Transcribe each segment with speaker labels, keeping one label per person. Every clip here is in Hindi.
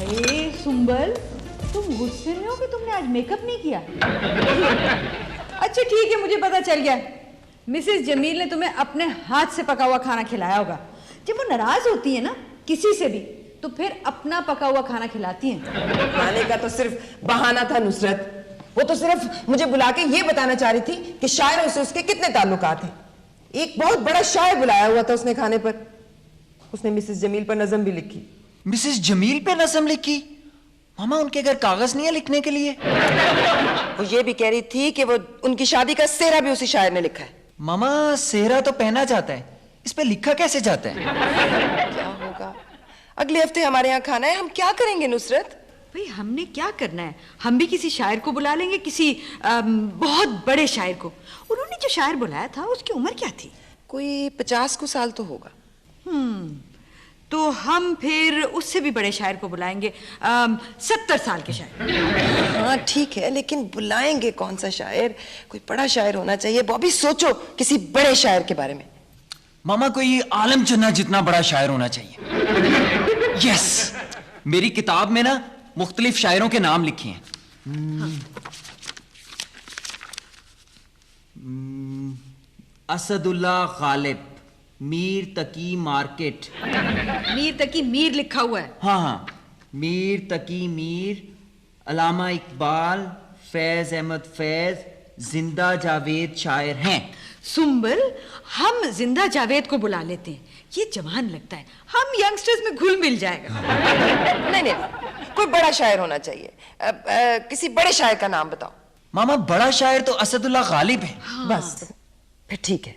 Speaker 1: हाय सुंबल, तुम गुस्से में हो कि तुमने आज मेकअप नहीं किया? अच्छा ठीक है, मुझे पता चल गया। मिसेस जमील ने तुम्हें अपने हाथ से पका हुआ खाना खिलाया होगा। जब वो नाराज होती है ना किसी से भी, तो फिर अपना पका हुआ खाना खिलाती हैं।
Speaker 2: खाने का तो सिर्फ बहाना था नुसरत। वो तो सिर्फ मुझे बुला के ये बताना चाह रही थी कि शायरों से उसके कितने ताल्लुकात हैं। एक बहुत बड़ा शायर बुलाया हुआ था उसने खाने पर। उसने मिसेस जमील पर नज़म भी लिखी।
Speaker 3: मिसेस जमील पे नज़म लिखी? मामा, उनके घर कागज नहीं है लिखने के लिए?
Speaker 2: वो ये भी कह रही थी कि वो उनकी शादी का सेहरा भी उसी शायर ने लिखा है।
Speaker 3: मामा, सेहरा तो पहना जाता है, इस पे लिखा कैसे जाता है?
Speaker 2: क्या होगा? अगले हफ्ते हमारे यहाँ खाना है, हम क्या करेंगे नुसरत?
Speaker 1: भाई हमने क्या करना है, हम भी किसी शायर को बुला लेंगे, किसी बहुत बड़े शायर को। उन्होंने जो शायर बुलाया था उसकी उम्र क्या थी?
Speaker 2: कोई 50 को साल तो होगा।
Speaker 1: तो हम फिर उससे भी बड़े शायर को बुलाएंगे, 70 साल के शायर।
Speaker 2: हाँ ठीक है, लेकिन बुलाएंगे कौन सा शायर? कोई बड़ा शायर होना चाहिए। बॉबी सोचो किसी बड़े शायर के बारे में।
Speaker 3: मामा, कोई आलम चन्ना जितना बड़ा शायर होना चाहिए। यस, मेरी किताब में ना मुख्तलिफ शायरों के नाम लिखे हैं। असदुल्ला गालिब, मीर तकी मार्केट।
Speaker 1: मीर तकी मीर लिखा हुआ है।
Speaker 3: हाँ, मीर तकी मीर, अलामा इकबाल, फैज अहमद फैज, जिंदा जावेद शायर हैं।
Speaker 1: सुंबल, हम जिंदा जावेद को बुला लेते हैं, ये जवान लगता है, हम यंगस्टर्स में घुल मिल जाएगा।
Speaker 2: नहीं, कोई बड़ा शायर होना चाहिए। किसी बड़े शायर का नाम बताओ।
Speaker 3: मामा, बड़ा शायर तो असदुल्ला गालिब है।
Speaker 1: हाँ।
Speaker 2: बस फिर ठीक है,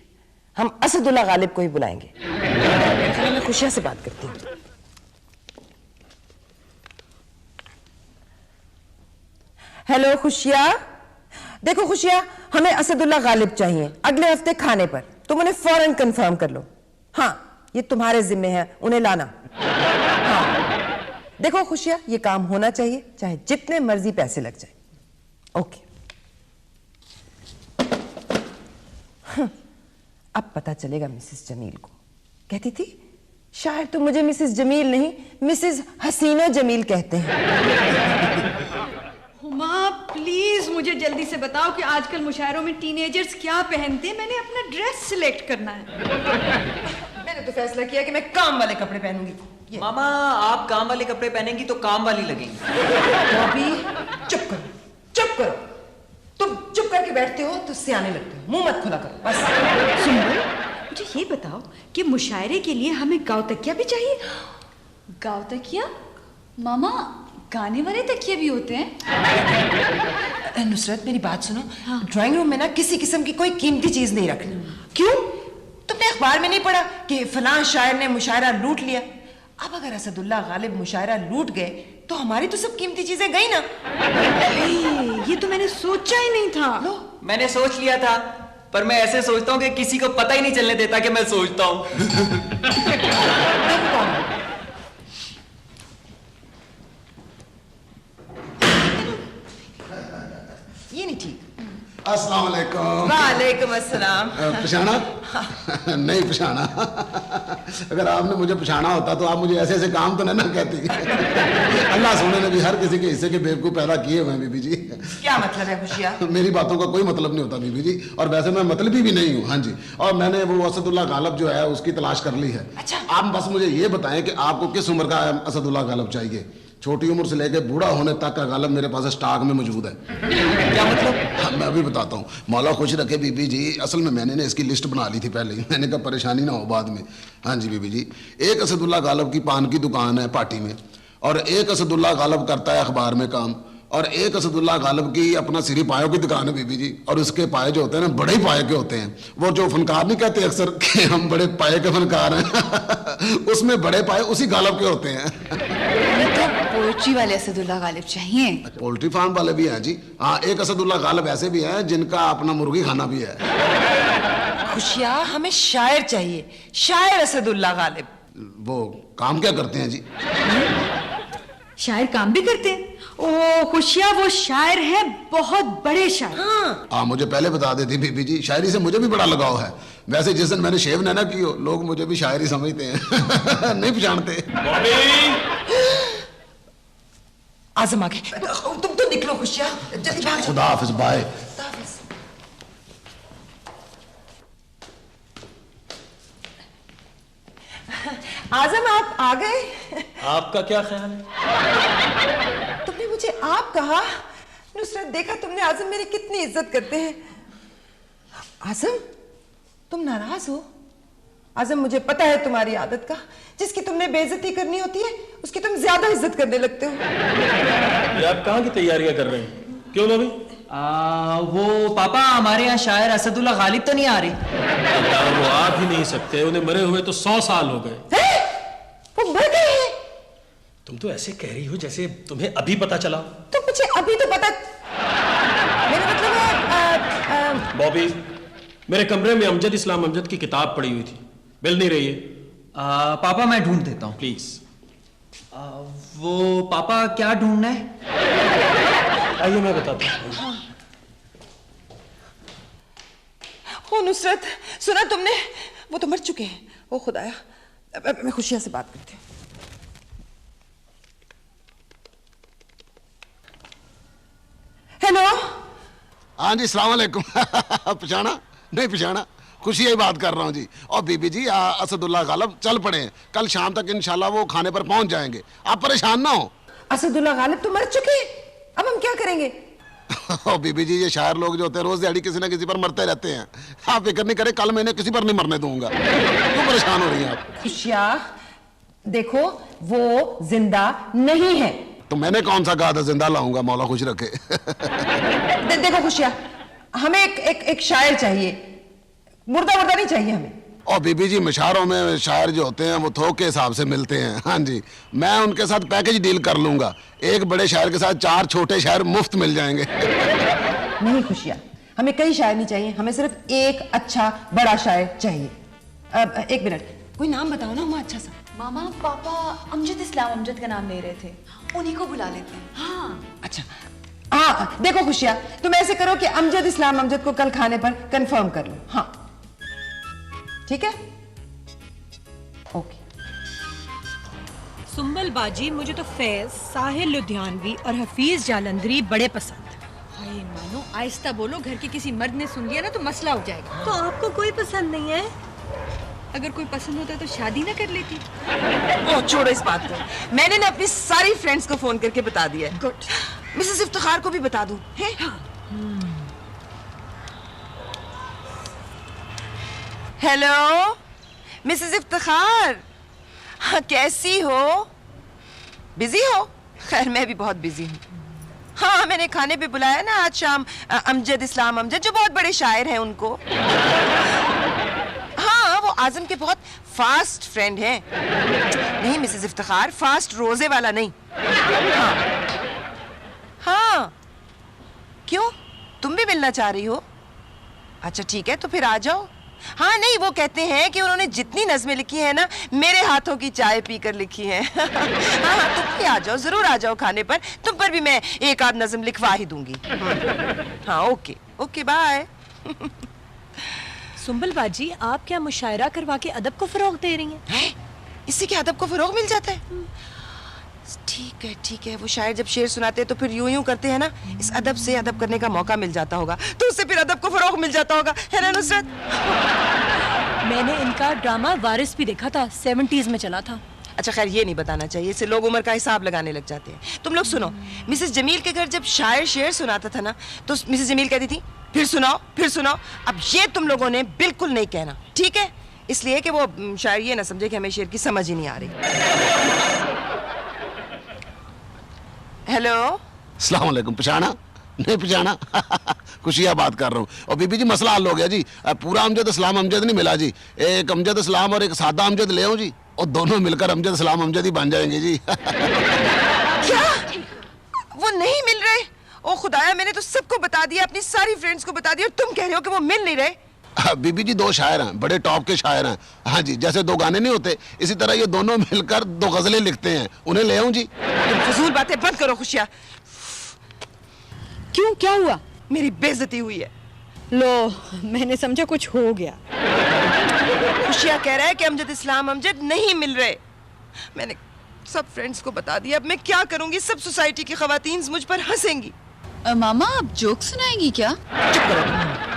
Speaker 2: हम असदुल्ला गालिब को ही बुलाएंगे। मैं खुशिया से बात करती हूँ। हेलो खुशिया। देखो खुशिया, हमें असदुल्ला गालिब चाहिए अगले हफ्ते खाने पर। तुम उन्हें फौरन कंफर्म कर लो। हाँ, ये तुम्हारे जिम्मे है, उन्हें लाना। हाँ देखो खुशिया, ये काम होना चाहिए, चाहे जितने मर्जी पैसे लग जाए। ओके। अब पता चलेगा मिसेस जमील को। कहती थी शायद तो मुझे मिसेस जमील नहीं, मिसेस हसीनो जमील कहते हैं।
Speaker 1: हुमा प्लीज मुझे जल्दी से बताओ कि आजकल मुशायरों में टीनेजर्स क्या पहनते हैं। मैंने अपना ड्रेस सिलेक्ट करना है।
Speaker 2: मैंने तो फैसला किया कि मैं काम वाले कपड़े पहनूंगी।
Speaker 3: मामा, आप काम वाले कपड़े पहनेंगी तो काम वाली लगेंगी।
Speaker 2: बॉबी चुप करो, चुप करो। तुम चुप करके बैठते हो तो सियाने लगते हो। मुंह मत खुला करो बस।
Speaker 1: सुंदर, मुझे ये बताओ कि मुशायरे के लिए हमें गाँव तकिया भी चाहिए।
Speaker 4: गाँव तकिया? मामा, गाने वाले तकिए भी होते हैं?
Speaker 2: नुसरत मेरी बात सुनो। ड्राइंग रूम में ना किसी किस्म की कोई कीमती चीज नहीं रखनी। क्यों? तुमने अखबार में नहीं पढ़ा कि फलां शायर ने मुशायरा लूट लिया? अब अगर असदुल्ला गालिब मुशायरा लूट गए तो हमारी तो सब कीमती चीजें गई ना।
Speaker 1: ये तो मैंने सोचा ही नहीं था।
Speaker 2: लो,
Speaker 3: मैंने सोच लिया था, पर मैं ऐसे सोचता हूँ कि किसी को पता ही नहीं चलने देता कि मैं सोचता हूँ।
Speaker 2: ये नहीं ठीक।
Speaker 5: अस्सलाम वालेकुम।
Speaker 2: वालेकुम अस्सलाम।
Speaker 5: पछाना? नहीं पछाना। अगर आपने मुझे पछाना होता तो आप मुझे ऐसे ऐसे काम तो नहीं ना कहती। अल्लाह सोने ने भी हर किसी के हिस्से के बेवकूफ पैदा किए हुए हैं बीबी जी।
Speaker 2: क्या मतलब है खुशिया?
Speaker 5: मेरी बातों का कोई मतलब नहीं होता बीबी जी, और वैसे मैं मतलबी भी नहीं हूँ। हाँ जी, और मैंने वो असदुल्ला गालिब जो है उसकी तलाश कर ली है।
Speaker 2: अच्छा।
Speaker 5: आप बस मुझे ये बताएं कि आपको किस उम्र का असदुल्ला गालिब चाहिए? छोटी उम्र से लेकर बूढ़ा होने तक का गालिब मेरे पास स्टॉक में मौजूद है।
Speaker 3: क्या मतलब?
Speaker 5: हाँ, मैं अभी बताता हूँ। मौला खुश रखे बीबी जी, असल में मैंने ना इसकी लिस्ट बना ली थी पहले ही। मैंने कहा परेशानी ना हो बाद में। हाँ जी बीबी जी, एक असदुल्ला गालिब की पान की दुकान है पार्टी में, और एक असदुल्ला गालिब करता है अखबार में काम, और एक असदुल्ला गालिब की अपना सिरी पायों की दुकान है बीबी जी। और उसके पाए जो होते हैं ना बड़े ही पाए के होते हैं। वो जो फनकार नहीं कहते अक्सर कि हम बड़े पाए के फनकार हैं, उसमें बड़े पाए उसी गालिब के होते हैं।
Speaker 4: तो पोएट्री वाले असदुल्ला गालिब चाहिए।
Speaker 5: पोल्ट्री फार्म वाले भी हैं जी। हाँ, एक असदुल्ला गालिब ऐसे भी हैं जिनका अपना मुर्गी खाना भी है।
Speaker 2: खुशिया, हमें शायर चाहिए, शायर असदुल्ला गालिब।
Speaker 5: वो काम क्या करते हैं जी?
Speaker 1: शायर काम भी करते हैं। ओ खुशिया, वो शायर है, बहुत बड़े शायर।
Speaker 5: हाँ, मुझे पहले बता देती बीबी जी, शायरी से मुझे भी बड़ा लगाव है। वैसे जिस दिन मैंने शेव नैना की हो, लोग मुझे भी शायरी समझते हैं। नहीं पहचानते।
Speaker 2: आजम आ गए। तुम तो निकलो खुशिया, जल्दी भाग जाओ।
Speaker 5: खुदा हाफिज, बाय।
Speaker 2: आजम आप आ गए।
Speaker 6: आपका क्या ख्याल है?
Speaker 2: तुमने मुझे आप कहा। नुसरत, देखा तुमने आजम मेरी कितनी इज्जत करते हैं। आजम तुम नाराज हो? आजम मुझे पता है तुम्हारी आदत का, जिसकी तुमने बेइज्जती करनी होती है उसकी तुम ज्यादा इज्जत करने लगते हो।
Speaker 6: ये आप कहाँ की तैयारियां कर रहे हैं? क्यों भाभी?
Speaker 3: वो पापा, हमारे यहाँ शायर असदुल्ला गालिब तो नहीं आ रही?
Speaker 6: वो आ भी नहीं सकते, उन्हें मरे हुए तो 100 साल हो गए।
Speaker 2: वो मर गए हैं?
Speaker 6: तुम तो ऐसे कह रही हो जैसे तुम्हें अभी पता चला।
Speaker 2: तो मुझे अभी तो पता, मेरा मतलब है
Speaker 6: बॉबी, मेरे कमरे में अमजद इस्लाम अमजद की किताब पड़ी हुई थी, मिल नहीं रही है।
Speaker 3: पापा मैं ढूंढ देता हूँ
Speaker 6: प्लीज।
Speaker 3: वो पापा क्या ढूंढना है?
Speaker 6: आइए मैं बताता हूँ।
Speaker 2: ओ नुसरत, सुना तुमने? वो तो मर चुके हैं। ओ खुदाया, मैं खुशिया से बात करती हूँ। हेलो।
Speaker 5: हाँ जी, सलाम अलैकुम। पहचाना? नहीं पहचाना? खुशी यही बात कर रहा हूँ जी। और बीबी जी, असदुल्ला गालिब चल पड़े हैं, कल शाम तक इंशाल्लाह वो खाने पर पहुंच जाएंगे, आप परेशान ना हो।
Speaker 2: असदुल्ला गालिब तो मर चुके हैं, अब हम क्या करेंगे?
Speaker 5: और बीबी जी, ये शायर लोग जो होते हैं रोज दिहाड़ी किसी ना किसी पर मरते रहते हैं, आप फिक्र नहीं करें, कल मैं इन्हें किसी पर नहीं मरने दूंगा। क्यों परेशान हो रही हैं आप?
Speaker 2: खुशिया देखो, वो जिंदा नहीं है।
Speaker 5: तो मैंने कौन सा कहा था जिंदा लाऊंगा, मौला खुश रखे।
Speaker 2: देखो खुशिया, हमें एक शायर चाहिए, मुर्दा नहीं चाहिए हमें।
Speaker 5: और बीबी जी, मशारों में शायर जो होते हैं वो थोक के हिसाब से मिलते हैं। हाँ जी, मैं उनके साथ पैकेज डील कर लूंगा, एक बड़े शायर के साथ 4 छोटे शायर मुफ्त मिल जाएंगे।
Speaker 2: नहीं खुशिया, हमें कई शायर नहीं चाहिए, हमें सिर्फ एक अच्छा बड़ा शायर चाहिए। अब एक मिनट, कोई नाम बताओ ना हुआ अच्छा सा।
Speaker 4: मामा पापा अमजद इस्लाम अमजद का नाम ले रहे थे, उन्हीं को बुला लेते हैं।
Speaker 2: हाँ अच्छा, हाँ देखो खुशिया, तुम ऐसे करो कि अमजद इस्लाम अमजद को कल खाने पर कंफर्म कर लो। हाँ ठीक है, ओके।
Speaker 7: सुंबल बाजी, मुझे तो फैज, साहिल लुधियानवी और हफीज जालंधरी बड़े पसंद।
Speaker 1: हाय मानो, आहिस्ता बोलो, घर के किसी मर्द ने सुन लिया ना तो मसला हो जाएगा।
Speaker 7: तो आपको कोई पसंद नहीं है?
Speaker 1: अगर कोई पसंद होता तो शादी ना कर लेती।
Speaker 2: ओ छोड़ो इस बात को, मैंने ना अपनी सारी फ्रेंड्स को फोन करके बता दिया है।
Speaker 1: गुड।
Speaker 2: मिसेस इफ्तिखार को भी बता दूं? है? हेलो मिसेस इफ्तिखार, हाँ कैसी हो? बिजी हो? खैर मैं भी बहुत बिजी हूँ। हाँ मैंने खाने पे बुलाया ना आज शाम अमजद इस्लाम अमजद, जो बहुत बड़े शायर हैं, उनको। हाँ वो आजम के बहुत फास्ट फ्रेंड हैं। नहीं मिसेस इफ्तिखार, फास्ट रोजे वाला नहीं। हाँ क्यों, तुम भी मिलना चाह रही हो? अच्छा ठीक है, तो फिर आ जाओ। हाँ नहीं, वो कहते हैं कि उन्होंने जितनी नज़में लिखी हैं ना, मेरे हाथों की चाय पीकर लिखी हैं। हाँ तुम भी आ जाओ, जरूर आ जाओ खाने पर, तुम पर भी मैं एक आध नज़म लिखवा ही दूंगी। हाँ ओके ओके बाय।
Speaker 7: सुंबल बाजी, आप क्या मुशायरा करवा के अदब को फरोग दे रही हैं?
Speaker 2: इससे क्या अदब को फरोग मिल जाता है? ठीक है, वो शायर जब शेर सुनाते हैं तो फिर यूं करते हैं ना, इस अदब से अदब करने का मौका मिल जाता होगा, तो उससे फिर अदब को फरोग मिल जाता होगा, है ना नुसरत?
Speaker 7: मैंने इनका ड्रामा वारिस भी देखा था, 70s में चला था।
Speaker 2: अच्छा खैर ये नहीं बताना चाहिए, इससे लोग उम्र का हिसाब लगाने लग जाते हैं। तुम लोग सुनो, मिसेस जमील के घर जब शायर शेर सुनाता था ना, तो मिसेस जमील कहती थी फिर सुनाओ। अब ये तुम लोगों ने बिल्कुल नहीं कहना, ठीक है? इसलिए कि वो शायर ये ना समझे कि हमें शेर की समझ ही नहीं आ रही। हेलो
Speaker 5: अस्सलाम वालेकुम। पहचाना? नहीं पहचाना? खुशियाँ बात कर रहा हूँ। और बीबी जी मसला हल हो गया जी, पूरा अमजद इस्लाम अमजद नहीं मिला जी, एक अमजद इस्लाम और एक सादा अमजद ले आओ जी, और दोनों मिलकर अमजद इस्लाम अमजद ही बन जाएंगे जी।
Speaker 2: क्या वो नहीं मिल रहे? ओ खुदाया, मैंने तो सबको बता दिया, अपनी सारी फ्रेंड्स को बता दिया, और तुम कह रहे हो कि वो मिल नहीं रहे?
Speaker 5: बीबी जी 2 शायर हैं, बड़े टॉप के शायर हैं। हाँ जी, जैसे 2 गाने नहीं होते, इसी तरह ये दोनों मिलकर 2 गजलें लिखते हैं, उन्हें ले आऊं जी?
Speaker 2: तुम फजूल बातें बंद करो खुशिया।
Speaker 1: क्यों, क्या हुआ?
Speaker 2: मेरी बेइज्जती हुई है।
Speaker 1: लो, मैंने समझा कुछ हो गया।
Speaker 2: खुशिया कह रहा है कि अमजद इस्लाम अमजद नहीं मिल रहे। सब फ्रेंड्स को बता दिया, अब मैं क्या करूंगी? सब सोसाइटी की खवातीन मुझ पर हंसेंगी।
Speaker 4: मामा आप जोक सुनाएंगी क्या?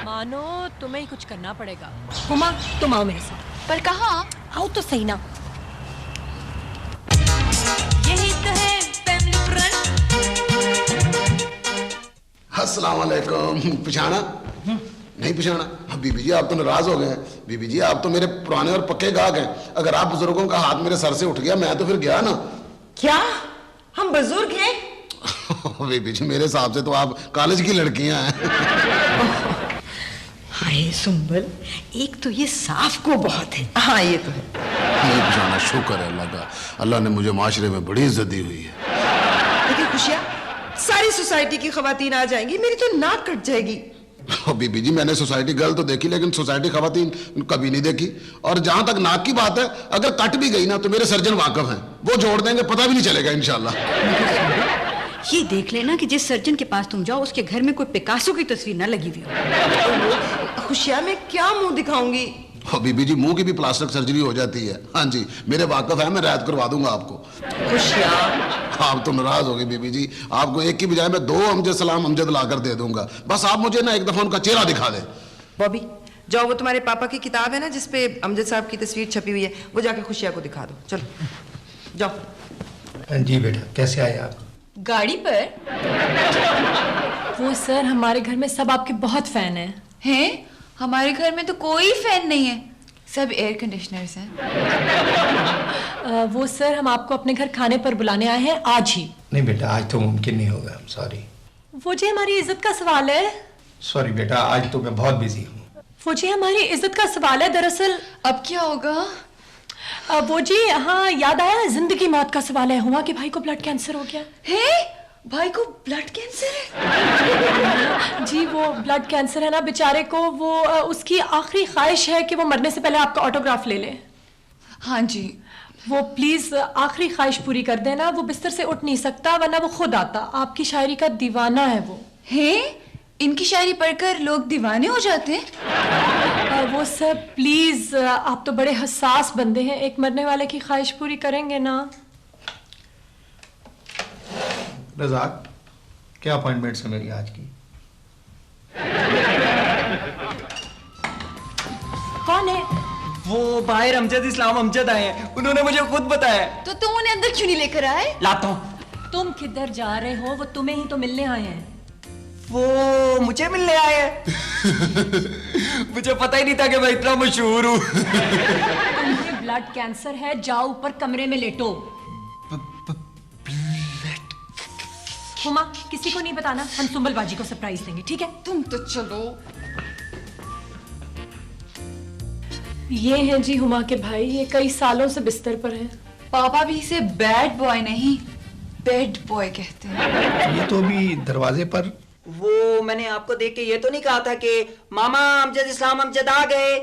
Speaker 7: मानो तुम्हें ही कुछ करना पड़ेगा। हुमा तुम आओ मेरे साथ।
Speaker 4: पर कहाँ?
Speaker 7: आओ तो सही ना। यही तो है फैमिली फ्रंट।
Speaker 5: अस्सलाम वालेकुम। पिछाना नहीं पिछाना। हाँ, बीबी जी आप तो नाराज हो गए हैं। बीबी जी आप तो मेरे पुराने और पक्के गाहक हैं। अगर आप बुजुर्गों का हाथ मेरे सर से उठ गया मैं तो फिर गया ना।
Speaker 2: क्या हम बुजुर्ग हैं?
Speaker 5: बीबी जी मेरे हिसाब से तो आप कॉलेज की लड़कियां हैं।
Speaker 1: हाय सुंबल, एक तो ये साफ को बहुत है।
Speaker 2: हाँ ये तो है।
Speaker 5: नहीं पिछाना, शुक्र है अल्लाह का, अल्लाह ने मुझे माशरे में बड़ी इज्जत दी हुई है।
Speaker 2: लेकिन खुशियाँ, सारी सोसाइटी की खवातीन आ जाएंगी, मेरी तो नाक कट जाएगी।
Speaker 5: बीबी जी मैंने सोसाइटी गर्ल तो देखी लेकिन सोसाइटी खवातीन कभी नहीं देखी। और जहां तक नाक की बात है, अगर कट भी गई ना तो मेरे सर्जन वाकफ हैं, वो जोड़ देंगे, पता भी नहीं चलेगा इंशाल्लाह।
Speaker 1: ये देख लेना कि जिस सर्जन के पास तुम जाओ उसके घर में कोई पिकासो की तस्वीर ना लगी हुई हो।
Speaker 2: खुशियाँ मैं क्या मुंह दिखाऊंगी?
Speaker 5: बीबी जी मुंह की भी प्लास्टिक सर्जरी हो जाती है। हाँ जी मेरे वाकफ है, मैं रायत करवा दूंगा आपको।
Speaker 2: खुशियाँ
Speaker 5: आप तो नाराज हो गए बीबी जी, आपको एक की बजाय मैं 2 अमजद सलाम अमजद लाकर दे दूंगा। बस आप मुझे ना एक दफा उनका चेहरा दिखा दे।
Speaker 2: बॉबी जाओ, वो तुम्हारे पापा की किताब है ना जिसपे अमजद साहब की तस्वीर छपी हुई है, वो जाके खुशियाँ को दिखा दो। चलो जाओ।
Speaker 8: जी बेटा, कैसे आए आप?
Speaker 4: गाड़ी पर?
Speaker 7: वो सर हमारे घर में सब आपके बहुत फैन हैं।
Speaker 4: हैं? हमारे घर में तो कोई फैन नहीं है, सब एयर कंडीशनर्स हैं।
Speaker 7: वो सर हम आपको अपने घर खाने पर बुलाने आए हैं आज ही।
Speaker 8: नहीं बेटा, आज तो मुमकिन नहीं होगा, सॉरी।
Speaker 7: वो जी हमारी इज्जत का सवाल है।
Speaker 8: सॉरी बेटा, आज तो मैं बहुत बिजी हूँ।
Speaker 7: वो जी हमारी इज्जत का सवाल है दरअसल।
Speaker 4: अब क्या होगा?
Speaker 7: वो जी हाँ याद आया, जिंदगी मौत का सवाल है। हुआ कि भाई को ब्लड कैंसर हो गया
Speaker 4: है। भाई को ब्लड कैंसर है?
Speaker 7: जी वो ब्लड कैंसर है ना बेचारे को, वो उसकी आखिरी ख्वाहिश है कि वो मरने से पहले आपका ऑटोग्राफ ले ले।
Speaker 4: हाँ जी।
Speaker 7: वो प्लीज आखिरी ख्वाहिश पूरी कर देना। वो बिस्तर से उठ नहीं सकता वरना वो खुद आता। आपकी शायरी का दीवाना है वो।
Speaker 4: है? इनकी शायरी पढ़कर लोग दीवाने हो जाते हैं?
Speaker 7: वो सब प्लीज, आप तो बड़े हसास बंदे हैं, एक मरने वाले की ख्वाहिश पूरी करेंगे ना?
Speaker 8: रज़ाक, क्या अपॉइंटमेंट है मेरी आज की?
Speaker 7: कौन है?
Speaker 3: वो बाहर अमजद इस्लाम अमजद आए हैं, उन्होंने मुझे खुद बताया।
Speaker 4: तो तुम उन्हें अंदर क्यों नहीं लेकर आए?
Speaker 3: लाता हूँ।
Speaker 7: तुम किधर जा रहे हो? वो तुम्हें ही तो मिलने आए हैं।
Speaker 3: वो मुझे मिलने आए हैं। मुझे पता ही नहीं था कि मैं इतना मशहूर हूँ।
Speaker 7: तुम्हें ब्लड कैंसर है, जाओ ऊपर कमरे में लेटो। हुमा किसी को नहीं बताना, हम सुंबल बाजी को सरप्राइज देंगे, ठीक है?
Speaker 4: तुम तो चलो।
Speaker 7: ये हैं जी हुमा के भाई, ये कई सालों से बिस्तर पर हैं।
Speaker 4: पापा भी इसे बैड बॉय नहीं बेड बॉय कहते हैं।
Speaker 8: ये तो अभी दरवाजे पर।
Speaker 3: वो मैंने आपको देख के ये तो नहीं कहा था कि मामा अमजद इस्लाम अमजद आ गए।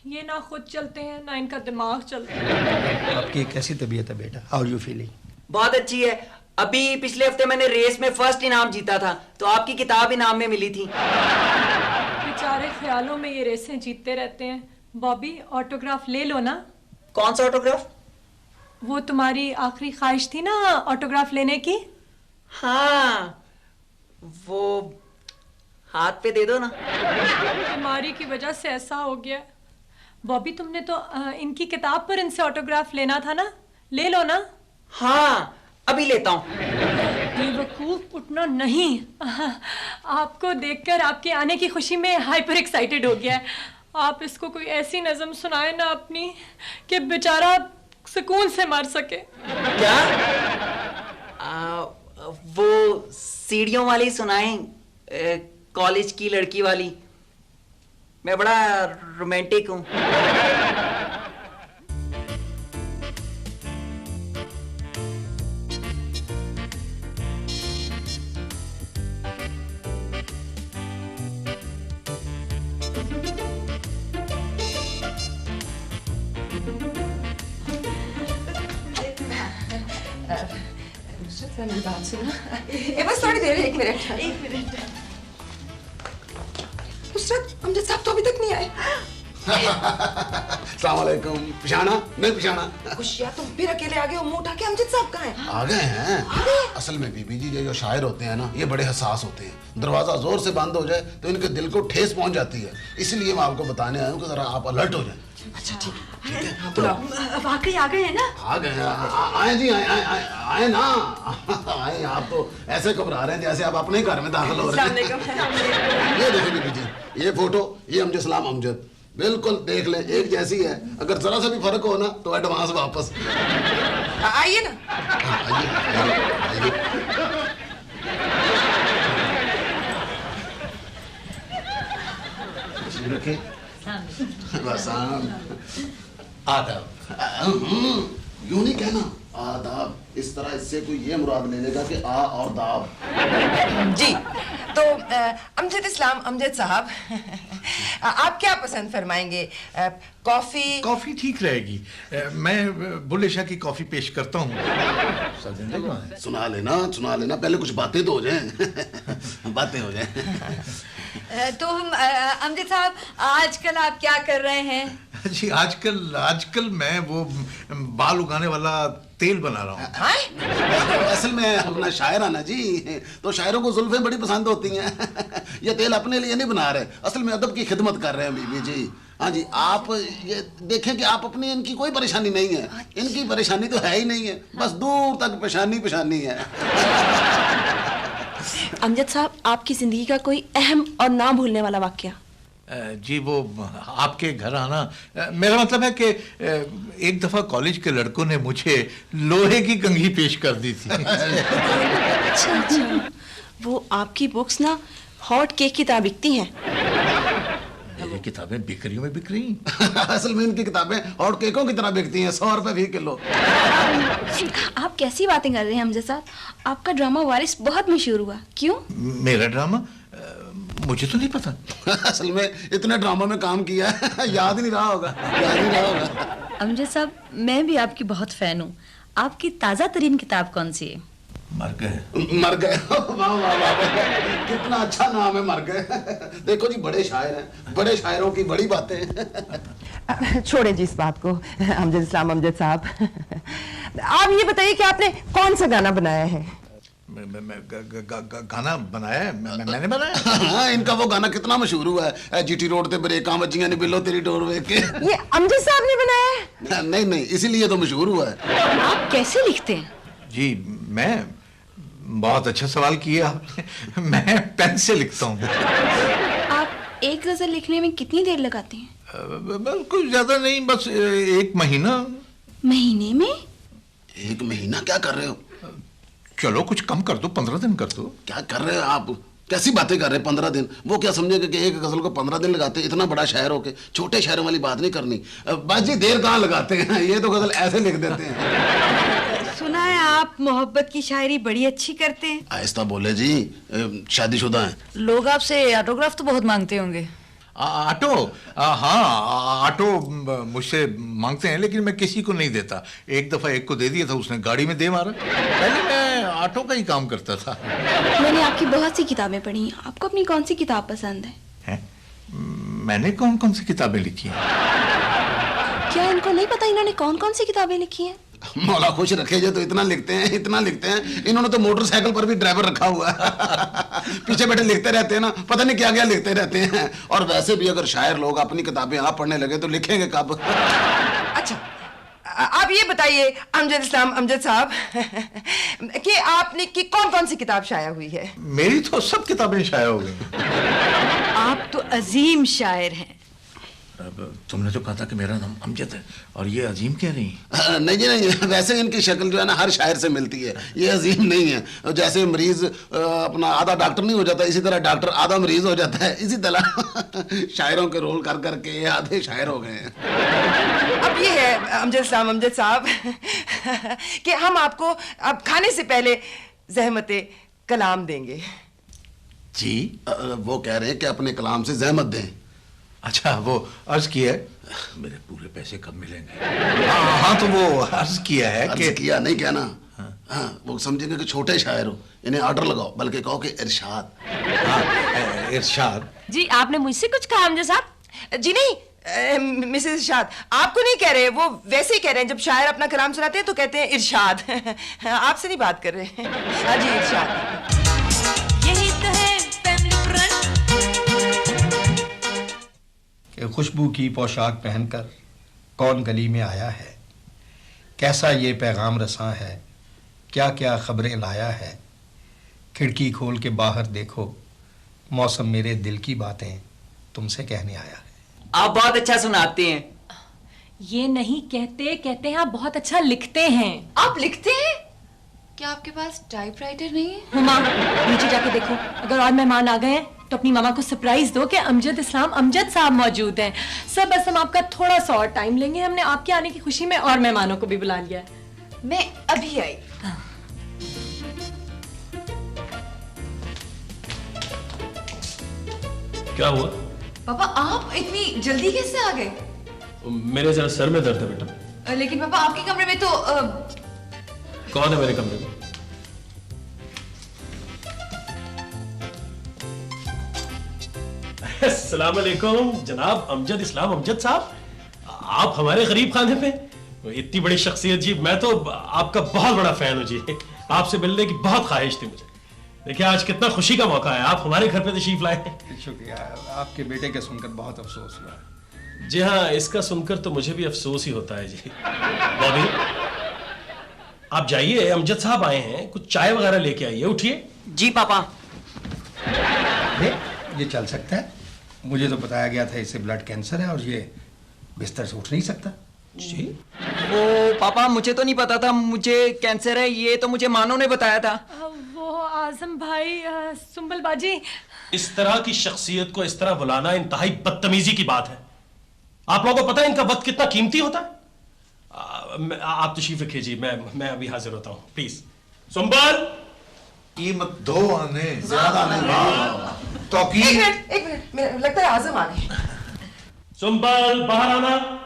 Speaker 7: ये ना खुद चलते हैं ना इनका दिमाग चलता है।
Speaker 8: आपकी कैसी तबीयत है बेटा? How are you feeling?
Speaker 3: बहुत अच्छी है। अभी पिछले हफ्ते मैंने रेस में फर्स्ट इनाम जीता था, तो आपकी किताब इनाम में मिली थी।
Speaker 7: बेचारे ख्यालों में ये रेसें जीतते रहते हैं। बॉबी ऑटोग्राफ ले लो ना।
Speaker 3: कौन सा ऑटोग्राफ?
Speaker 7: वो तुम्हारी आखिरी ख्वाहिश थी ना ऑटोग्राफ लेने की।
Speaker 3: हाँ वो हाथ पे दे दो ना।
Speaker 7: बीमारी की वजह से ऐसा हो गया। बॉबी तुमने तो इनकी किताब पर इनसे ऑटोग्राफ लेना था ना, ले लो ना।
Speaker 3: हाँ अभी लेता हूँ।
Speaker 7: बेवकूफ उठना नहीं। आपको देखकर आपके आने की खुशी में हाइपर एक्साइटेड हो गया है। आप इसको कोई ऐसी नज़म सुनाए ना अपनी कि बेचारा सुकून से मर सके।
Speaker 3: क्या? वो सीढ़ियों वाली सुनाएं, कॉलेज की लड़की वाली। मैं बड़ा रोमांटिक हूँ।
Speaker 2: मेरी बात सुनो। बस थोड़ी देर, एक मिनट। नुसरत, अमजद साहब तो अभी तक नहीं आए।
Speaker 5: अस्सलाम वालेकुम। पिशाना नहीं पिशाना।
Speaker 2: खुशिया तुम फिर अकेले आ गए हो, मुंह उठा के अमजद साहब कहाँ हैं?
Speaker 5: आ गए हैं। असल में बीबी जी ये जो शायर होते हैं ना, ये बड़े हसास होते हैं। दरवाजा जोर से बंद हो जाए तो इनके दिल को ठेस पहुंच जाती है, इसलिए मैं आपको बताने आया हूँ कि जरा आप अलर्ट हो जाएं।
Speaker 2: अच्छा ठीक है।
Speaker 1: वाकई आ गए हैं ना?
Speaker 5: आ गए हैं। आए जी, आए ना। आए। आप तो ऐसे घबरा रहे हैं जैसे आप अपने घर में दाखिल हो रहे हैं। ये देखिए बीबी जी, ये फोटो, ये अमजद इस्लाम अमजद बिल्कुल देख लें, एक जैसी है। अगर जरा सा भी फर्क हो ना तो एडवांस वापस।
Speaker 2: आइए ना।
Speaker 5: आइए। रखे बस। आदाब। यूं नहीं कहना आदाब, इस तरह इससे कोई ये मुराद ले लेगा कि आ और दाब।
Speaker 2: जी तो अमजद इस्लाम अमजद साहब, आप क्या पसंद फरमाएंगे? कॉफी?
Speaker 8: कॉफी ठीक रहेगी। मैं बुल्ले शाह की कॉफी पेश करता हूँ।
Speaker 5: सुना लेना, पहले कुछ बातें तो हो जाएं। बातें हो जाएं।
Speaker 1: तो हम अमजद साहब आजकल आप क्या कर रहे हैं?
Speaker 8: जी आजकल मैं वो बाल उगाने वाला तेल बना रहा हूँ।
Speaker 5: असल में अपना शायर है ना जी, तो शायरों को जुल्फें बड़ी पसंद होती हैं। ये तेल अपने लिए नहीं बना रहे, असल में अदब की खिदमत कर रहे हैं बीबी जी। हाँ जी, आप ये देखें कि आप अपनी, इनकी कोई परेशानी नहीं है। इनकी परेशानी तो है ही नहीं है, बस दूर तक पेशानी है।
Speaker 4: अमजद साहब, आपकी जिंदगी का कोई अहम और ना भूलने वाला वाकया?
Speaker 8: जी वो आपके घर आना, मेरा मतलब है कि एक दफा कॉलेज के लड़कों ने मुझे लोहे की कंघी पेश कर दी थी।
Speaker 4: अच्छा, वो आपकी बुक्स ना हॉट केक की तरह बिकती हैं।
Speaker 8: ये किताबें बिक्रियों में बिक रही।
Speaker 5: असल में इनकी किताबें हॉट केकों की तरह बिकती हैं, 100 रुपए फी किलो।
Speaker 4: आप कैसी बातें कर रहे हैं अमजद साहब? आपका ड्रामा वारिस बहुत मशहूर हुआ, क्यों?
Speaker 8: मेरा ड्रामा? मुझे तो नहीं पता।
Speaker 5: असल में इतने ड्रामा में काम किया है, याद नहीं रहा होगा।
Speaker 1: अमजद साहब, मैं भी आपकी बहुत फैन हूँ। आपकी ताजा तरीन किताब कौन सी है?
Speaker 5: मर गए। वाह वाह वाह, कितना अच्छा नाम है, मर गए। देखो जी, बड़े शायर हैं, बड़े शायरों की बड़ी बातें।
Speaker 2: छोड़े जी इस बात को अमजद इस्लाम अमजद साहब। आप ये बताइए कि आपने कौन सा गाना बनाया है?
Speaker 8: गाना बनाया है? मैंने बनाया?
Speaker 5: हाँ, इनका वो गाना कितना मशहूर हुआ है, जीटी रोड ते ब्रेकां वज्जियां ने बिल्लो तेरी डोर वेख के।
Speaker 2: ये अमजद साहब ने बनाया है?
Speaker 5: नहीं, इसीलिए तो मशहूर हुआ है।
Speaker 1: आप कैसे लिखते हैं?
Speaker 8: जी मैं, बहुत अच्छा सवाल किया आपने। मैं पेन से लिखता हूँ।
Speaker 4: आप एक गजल लिखने में कितनी देर लगाते हैं?
Speaker 8: बस कुछ ज्यादा नहीं, बस 1 महीना।
Speaker 4: महीने में?
Speaker 5: 1 महीना क्या कर रहे हो?
Speaker 8: चलो कुछ कम कर दो, 15 दिन कर दो।
Speaker 5: क्या कर रहे हो आप? कैसी बातें कर रहे हैं? 15 दिन? वो क्या समझेगा कि एक गजल को 15 दिन लगाते हैं? इतना बड़ा शायर होके छोटे शायरों वाली बात नहीं करनी। बस जी, देर कहाँ लगाते हैं, ये तो गजल ऐसे लिख देते हैं।
Speaker 1: सुना है आप मोहब्बत की शायरी बड़ी अच्छी करते हैं।
Speaker 5: आहिस्ता बोले जी, शादीशुदा हैं।
Speaker 1: लोग आपसे ऑटोग्राफ तो बहुत मांगते होंगे।
Speaker 8: ऑटो? हाँ, ऑटो मुझसे मांगते हैं, लेकिन मैं किसी को नहीं देता। एक दफा एक को दे दिया था, उसने गाड़ी में दे मारा। पहले मैं ऑटो का ही काम करता था।
Speaker 4: मैंने आपकी बहुत सी किताबें पढ़ी, आपको अपनी कौन सी किताब पसंद है?
Speaker 8: मैंने कौन कौन सी किताबें लिखी हैं?
Speaker 4: क्या इनको नहीं पता इन्होंने कौन कौन सी किताबें लिखी हैं?
Speaker 5: मौला खुश रखे जो तो इतना लिखते हैं। इन्होंने तो मोटरसाइकिल पर भी ड्राइवर रखा हुआ है। पीछे बैठे लिखते रहते हैं ना, पता नहीं क्या क्या लिखते रहते हैं। और वैसे भी अगर शायर लोग अपनी किताबें आप पढ़ने लगे तो लिखेंगे कब?
Speaker 2: अच्छा, आप ये बताइए अमजद इस्लाम अमजद साहब कि आपने की कौन सी किताब शाया हुई है?
Speaker 8: मेरी तो सब किताबें शाया हो गई।
Speaker 1: आप तो अजीम शायर हैं।
Speaker 8: अब तुमने तो कहा था कि मेरा नाम अमजद है, और ये अजीम कह रही है।
Speaker 5: नहीं जी नहीं, वैसे इनकी शक्ल जो है ना हर शायर से मिलती है, ये अजीम नहीं है। जैसे मरीज अपना आधा डॉक्टर नहीं हो जाता, इसी तरह डॉक्टर आधा मरीज हो जाता है। इसी तरह शायरों के रोल कर करके आधे शायर हो गए हैं।
Speaker 2: अब ये है अमजद इस्लाम अमजद साहब कि हम आपको अब खाने से पहले ज़हमत कलाम देंगे।
Speaker 8: जी?
Speaker 5: वो कह रहे हैं कि अपने कलाम से ज़हमत दें।
Speaker 8: अच्छा, वो अर्ज किया है। मेरे पूरे पैसे कब मिलेंगे? हाँ, तो वो अर्ज किया है कि
Speaker 5: किया नहीं कहना। हाँ, वो समझेंगे कि छोटे शायर हो, इन्हें ऑर्डर लगाओ, बल्कि कहो कि इरशाद।
Speaker 8: हाँ, इरशाद।
Speaker 7: जी आपने मुझसे कुछ कहा अमजद साहब?
Speaker 2: जी नहीं, मिसेस इरशाद, आपको नहीं कह रहे, वो वैसे ही कह रहे हैं, जब शायर अपना कलाम सुनाते हैं तो कहते हैं इरशाद। आपसे नहीं बात कर रहे हैं। हाँ जी, इरशाद।
Speaker 4: यही तो है फैमिली फ्रंट।
Speaker 9: कि खुशबू की पोशाक पहनकर कौन गली में आया है, कैसा ये पैगाम रसां है, क्या क्या खबरें लाया है, खिड़की खोल के बाहर देखो, मौसम मेरे दिल की बातें तुमसे कहने आया है।
Speaker 3: आप बहुत अच्छा सुनाते हैं।
Speaker 7: ये नहीं कहते, कहते हैं आप बहुत अच्छा लिखते हैं।
Speaker 4: आप लिखते हैं? क्या आपके पास टाइपराइटर नहीं है?
Speaker 7: हुमा, नीचे जाके देखो, अगर और मेहमान आ गए हैं तो अपनी मामा को सरप्राइज दो कि अमजद इस्लाम अमजद साहब मौजूद हैं। सब बस हम आपका थोड़ा सा और टाइम लेंगे, हमने आपके आने की खुशी में और मेहमानों को भी बुला लिया है।
Speaker 4: मैं अभी आई।
Speaker 6: क्या हुआ?
Speaker 1: पापा आप इतनी जल्दी कैसे आ गए?
Speaker 6: मेरे जरा सर में दर्द है बेटा।
Speaker 1: लेकिन पापा आपके कमरे में तो
Speaker 6: कौन है मेरे कमरे में? अस्सलाम वालेकुम जनाब अमजद इस्लाम अमजद साहब, आप हमारे गरीब खाने पे, इतनी बड़ी शख्सियत जी, मैं तो आपका बहुत बड़ा फैन हूँ जी। आपसे मिलने की बहुत ख्वाहिश थी मुझे। देखिए आज कितना खुशी का मौका है, आप हमारे घर पे तशरीफ लाए।
Speaker 9: शुक्रिया, आपके बेटे के सुनकर बहुत अफसोस हुआ।
Speaker 6: जी हाँ, इसका सुनकर तो मुझे भी अफसोस ही होता है जी। बॉबी आप जाइए, अमजद साहब आए हैं, कुछ चाय वगैरह लेके आइए। उठिए।
Speaker 3: जी पापा।
Speaker 9: ये चल सकता है? मुझे तो बताया गया था इसे ब्लड कैंसर है और ये बिस्तर से उठ नहीं सकता।
Speaker 3: जी वो पापा मुझे तो नहीं पता था मुझे कैंसर है, ये तो मुझे मानो ने बताया था।
Speaker 7: वो आजम भाई, सुंबल बाजी,
Speaker 6: इस तरह की शख्सियत को इस तरह बुलाना इंतहाई बदतमीजी की बात है। आप लोगों को पता है इनका वक्त कितना कीमती होता है? आप तशरीफ रखिए जी, मैं अभी हाजिर होता हूँ, प्लीज। सुंबल,
Speaker 8: कीमत दो आने
Speaker 5: ज्यादा नहीं।
Speaker 8: तो की
Speaker 2: एक मिनट, मेरा लगता है आजम आ गए।
Speaker 6: सुंबल बाहर आना।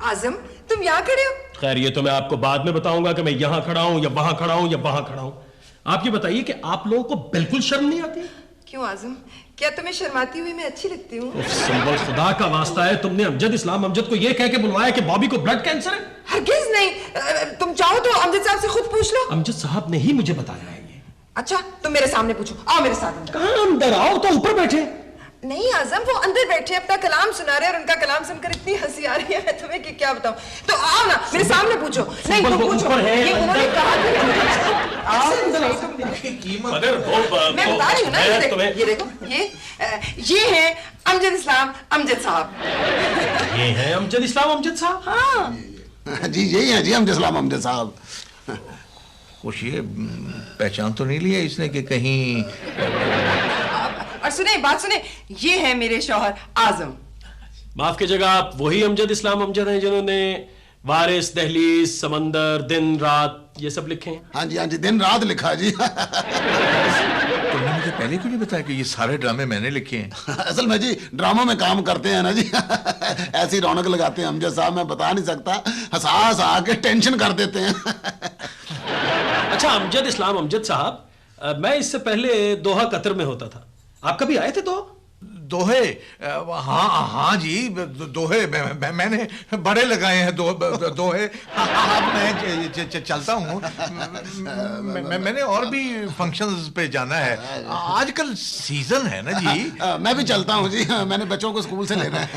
Speaker 2: आजम, तुम यहाँ खड़े हो?
Speaker 6: खैर ये तो मैं आपको बाद में बताऊंगा कि मैं यहां खड़ा हूं या वहां खड़ा हूं या वहां खड़ा हूं। आप ये बताइए कि आप लोगों को बिल्कुल शर्म नहीं आती?
Speaker 2: क्यों आजम, क्या तुम्हें शर्माती हुई मैं अच्छी लगती हूँ?
Speaker 6: सुंबल खुदा का वास्ता है, तुमने अमजद इस्लाम अमजद को ये कह के बुलवाया कि बॉबी को ब्लड कैंसर है?
Speaker 2: हरगिज नहीं। तुम चाहो तो अमजद साहब से खुद पूछ लो।
Speaker 6: अमजद साहब ने ही मुझे बताया है ये।
Speaker 2: अच्छा, तुम मेरे सामने पूछो। आओ मेरे साथ अंदर।
Speaker 6: कहां अंदर? आओ तो ऊपर बैठे।
Speaker 2: नहीं आजम, वो अंदर बैठे अपना कलाम सुना रहे और उनका कलाम सुनकर इतनी हंसी आ रही है, मैं तुम्हें कि क्या बताऊं। तो आओ ना मेरे सामने पूछो। नहीं तुम पूछो, ये उन्होंने कहा कि आओ अंदर।
Speaker 6: अगर
Speaker 2: मैं बता रही हूँ ना, ये देखो, ये है अमजद इस्लाम अमजद साहब।
Speaker 6: ये है अमजद इस्लाम अमजद साहब?
Speaker 2: हाँ
Speaker 5: जी यही है जी अमजद इस्लाम अमजद साहब।
Speaker 8: खुश ये पहचान तो नहीं लिया इसने कि कहीं?
Speaker 2: और सुने, बात सुने, ये है मेरे शौहर आजम।
Speaker 6: माफ कीजिएगा, आप वही अमजद इस्लाम अमजद हैं जिन्होंने वारिस, दहलीज, समंदर, दिन रात ये सब लिखे हैं?
Speaker 5: हाँ जी दिन रात लिखा जी।
Speaker 8: तुमने मुझे पहले क्यों नहीं बताया कि ये सारे ड्रामे मैंने लिखे हैं?
Speaker 5: असल में जी ड्रामों में काम करते हैं ना जी। ऐसी रौनक लगाते हैं अमजद साहब, मैं बता नहीं सकता, हंसा हंसा के टेंशन कर देते हैं।
Speaker 6: अच्छा अमजद इस्लाम अमजद साहब, मैं इससे पहले दोहा कतर में होता था, आप कभी आए थे
Speaker 8: दोहे? हाँ जी, दोहे मैंने बड़े लगाए हैं दोहे। मैं चलता हूँ, मैंने और भी फंक्शंस पे जाना है, आजकल सीजन है ना जी।
Speaker 5: मैं भी चलता हूँ जी, मैंने बच्चों को स्कूल से लेना है।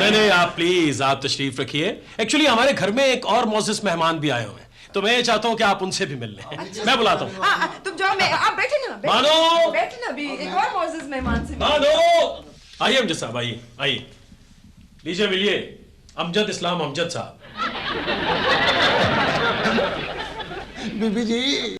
Speaker 6: नहीं आप प्लीज आप तशरीफ रखिए। एक्चुअली हमारे घर में एक और मोअज़्ज़िज़ मेहमान भी आए हुए हैं, तो मैं चाहता हूँ कि आप उनसे भी मिल लें। मैं बुलाता हूँ।
Speaker 2: तुम जाओ, आप बैठे ना,
Speaker 6: मानो
Speaker 2: बैठे ना, अभी एक और मोअज़्ज़िज़ मेहमान से
Speaker 6: मानो। आइए अमजद साहब, आइए लीजिए, मिलिए अमजद इस्लाम अमजद साहब।
Speaker 5: बीबी जी